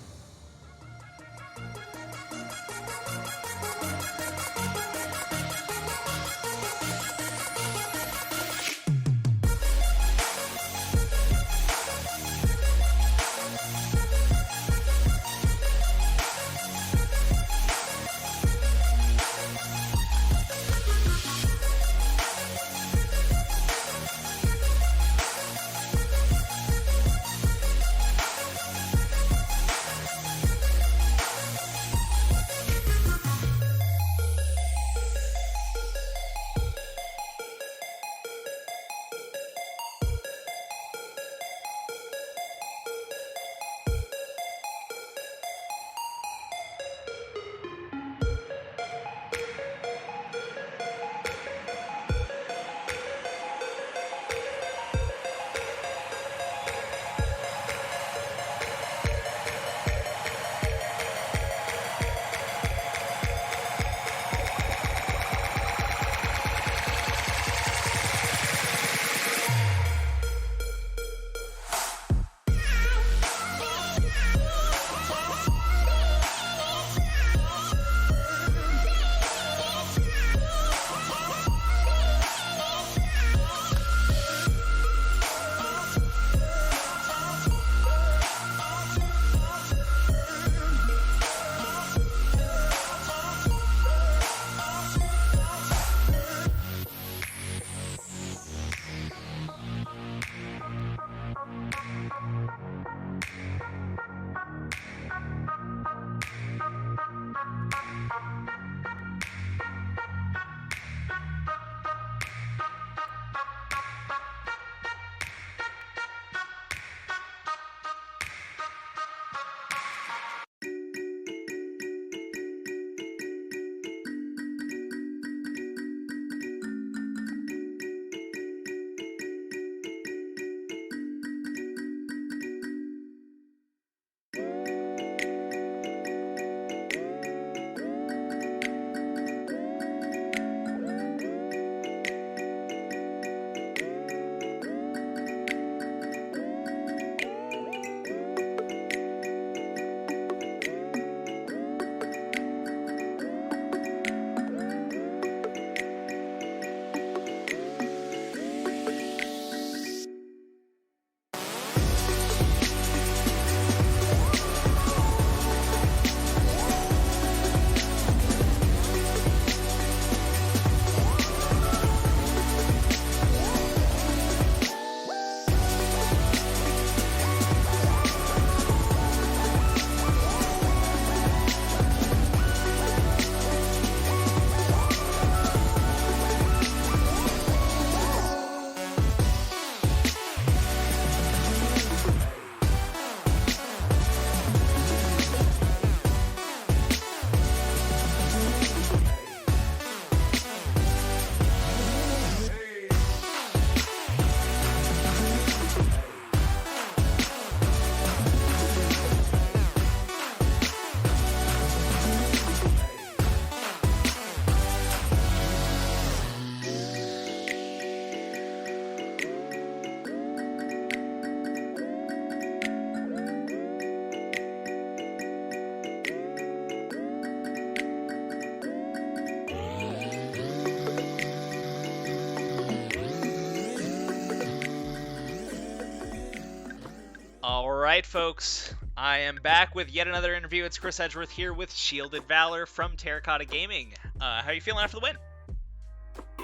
All right, folks. I am back with yet another interview. It's Chris Edgeworth here with Shielded Valor from Terracotta Gaming. How are you feeling after the win?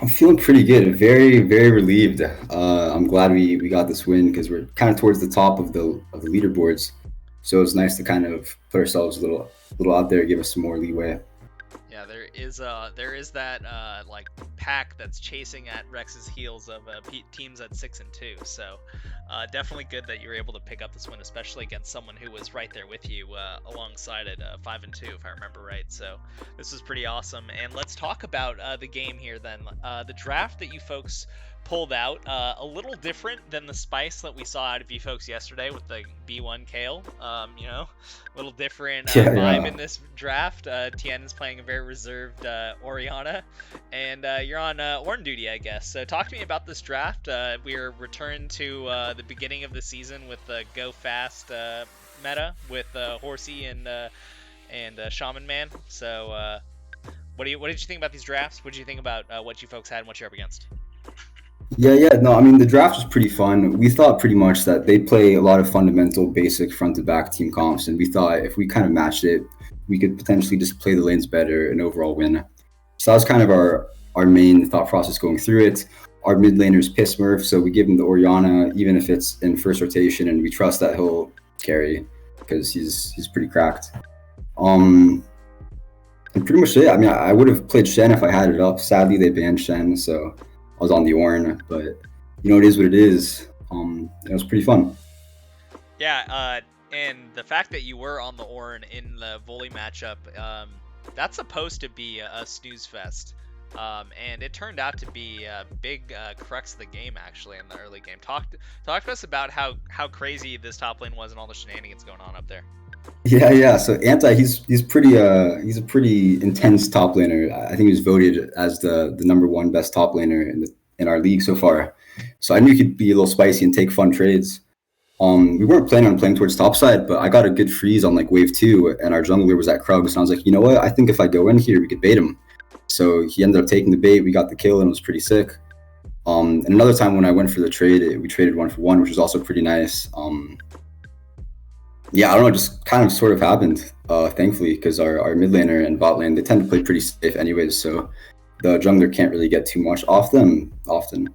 I'm feeling pretty good. Very, very relieved. I'm glad we got this win because we're kind of towards the top of the leaderboards. So it's nice to kind of put ourselves a little out there, give us some more leeway. Yeah, there is that like pack that's chasing at Rex's heels of teams at 6-2. So definitely good that you were able to pick up this win, especially against someone who was right there with you alongside at 5-2, if I remember right. So this was pretty awesome. And let's talk about the game here then. The draft that you folks pulled out, a little different than the spice that we saw out of you folks yesterday with the B1 Kale. You know, a little different vibe in this draft. Tien is playing a very reserved Oriana, and you're on Ornn duty, I guess. So talk to me about this draft. We're returned to the beginning of the season with the Go Fast meta with Horsey and Shaman Man. So what did you think about these drafts? What did you think about what you folks had and what you're up against? Yeah. No, I mean, the draft was pretty fun. We thought pretty much that they'd play a lot of fundamental, basic front-to-back team comps, and we thought if we kind of matched it, we could potentially just play the lanes better and overall win. So that was kind of our main thought process going through it. Our mid laner is Piss Murph, so we give him the Oriana, even if it's in first rotation, and we trust that he'll carry because he's pretty cracked. And pretty much it. I mean, I would have played Shen if I had it up. Sadly, they banned Shen, so I was on the Ornn, but you know, it is what it is. It was pretty fun. Yeah, and the fact that you were on the Ornn in the volley matchup, that's supposed to be a snooze fest. And it turned out to be a big crux of the game, actually, in the early game. Talk to us about how crazy this top lane was and all the shenanigans going on up there. Yeah. So Anti, he's a pretty intense top laner. I think he was voted as the number one best top laner in our league so far. So I knew he could be a little spicy and take fun trades. We weren't planning on playing towards topside, but I got a good freeze on like wave 2, and our jungler was at Krugs, and I was like, you know what? I think if I go in here, we could bait him. So he ended up taking the bait. We got the kill, and it was pretty sick. And another time when I went for the trade, we traded 1-for-1, which was also pretty nice. Yeah, I don't know, just kind of sort of happened, thankfully, because our mid laner and bot lane, they tend to play pretty safe anyways, so the jungler can't really get too much off them often.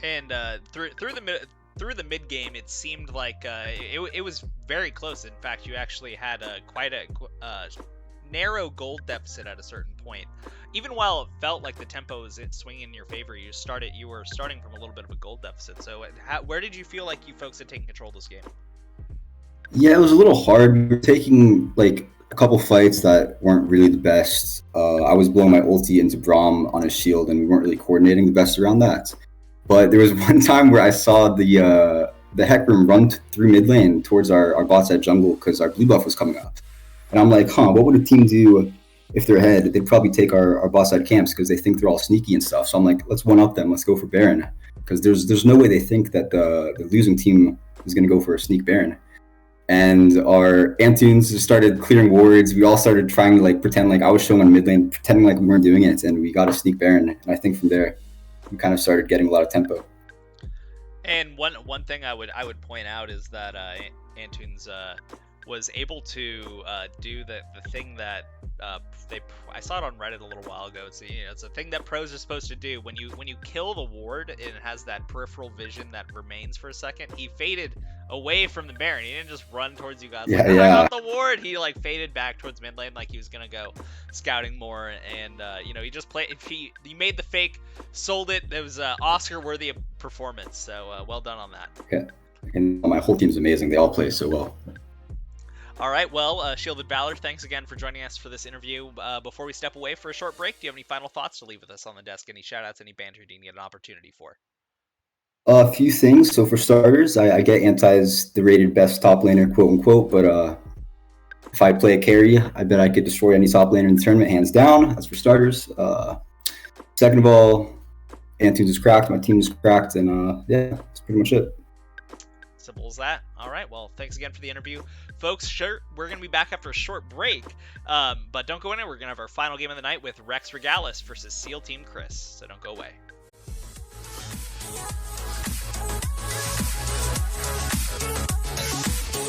And through the mid game, it seemed like it was very close. In fact, you actually had quite a narrow gold deficit at a certain point. Even while it felt like the tempo was swinging in your favor, you were starting from a little bit of a gold deficit. So where did you feel like you folks had taken control of this game? Yeah, it was a little hard. We were taking like a couple fights that weren't really the best. I was blowing my ulti into Braum on his shield, and we weren't really coordinating the best around that. But there was one time where I saw the Hecarim run through mid lane towards our bot side jungle because our blue buff was coming up. And I'm like, what would a team do if they're ahead? They'd probably take our bot side camps because they think they're all sneaky and stuff. So I'm like, let's one up them. Let's go for Baron. Because there's no way they think that the losing team is going to go for a sneak Baron. And our Antunes just started clearing wards. We all started trying to like pretend like I was showing on mid lane, pretending like we weren't doing it, and we got a sneak Baron. And I think from there, we kind of started getting a lot of tempo. And one thing I would point out is that Antunes was able to do the thing that I saw it on Reddit a little while ago. It's a thing that pros are supposed to do when you kill the ward and it has that peripheral vision that remains for a second. He faded away from the Baron. He didn't just run towards you guys. I got the ward. He like faded back towards mid lane like he was gonna go scouting more, and he just played. He made the fake, sold it. It was Oscar worthy performance. So well done on that. Yeah, and my whole team's amazing. They all play so well. All right, well, Shielded Valor, thanks again for joining us for this interview. Before we step away for a short break, do you have any final thoughts to leave with us on the desk? Any shout-outs, any banter you didn't get an opportunity for? A few things. So for starters, I get Anti's the rated best top laner, quote unquote, but if I play a carry, I bet I could destroy any top laner in the tournament, hands down. That's for starters. Second of all, Antunes is cracked, my team is cracked, and yeah, that's pretty much it. Simple as that. All right, well, thanks again for the interview. Folks, sure, we're going to be back after a short break, but don't go anywhere. We're going to have our final game of the night with Rex Regalis versus SEAL Team Chris, so don't go away.